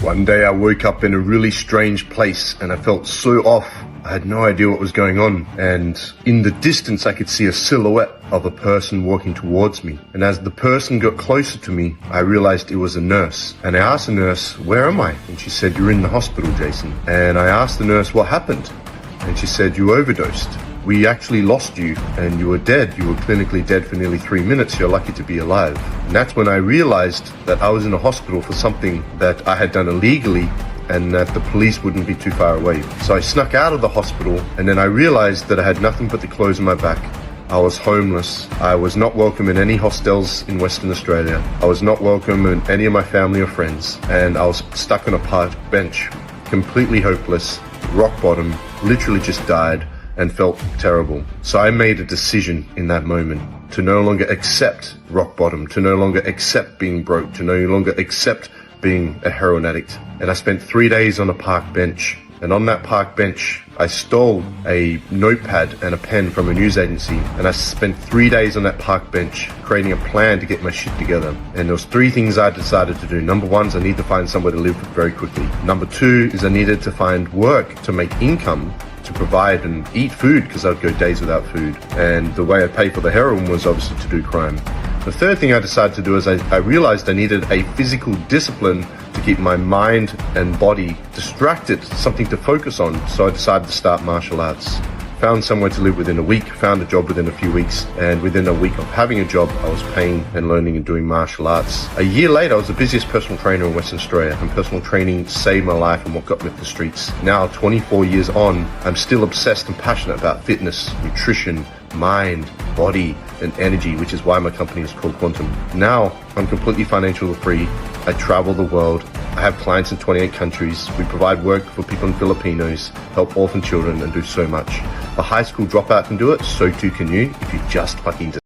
One day I woke up in a really strange place and I felt so off. I had no idea what was going on, and in the distance I could see a silhouette of a person walking towards me. And as the person got closer to me, I realized it was a nurse. And I asked the nurse, "Where am I?" And she said, "You're in the hospital, Jason." And I asked the nurse, "What happened?" And she said, "You overdosed. We actually lost you and you were dead. You were clinically dead for nearly 3 minutes. You're lucky to be alive." And that's when I realized that I was in a hospital for something that I had done illegally and that the police wouldn't be too far away. So I snuck out of the hospital, and then I realized that I had nothing but the clothes on my back. I was homeless. I was not welcome in any hostels in Western Australia. I was not welcome in any of my family or friends. And I was stuck on a park bench, completely hopeless, rock bottom, literally just died, and felt terrible. So I made a decision in that moment to no longer accept rock bottom, to no longer accept being broke, to no longer accept being a heroin addict. And I spent 3 days on a park bench. And on that park bench, I stole a notepad and a pen from a news agency. And I spent 3 days on that park bench creating a plan to get my shit together. And there was 3 things I decided to do. Number 1 is I need to find somewhere to live very quickly. Number 2 is I needed to find work to make income to provide and eat food, because I'd go days without food. And the way I paid for the heroin was obviously to do crime. The third thing I decided to do is I realized I needed a physical discipline to keep my mind and body distracted, something to focus on. So I decided to start martial arts. Found somewhere to live within a week, found a job within a few weeks, and within a week of having a job, I was paying and learning and doing martial arts. A year later, I was the busiest personal trainer in Western Australia, and personal training saved my life and what got me off the streets. Now, 24 years on, I'm still obsessed and passionate about fitness, nutrition, mind, body, and energy, which is why my company is called Quantum. Now, I'm completely financially free. I travel the world. I have clients in 28 countries. We provide work for people in Filipinos, help orphan children, and do so much. A high school dropout can do it, so too can you if you just fucking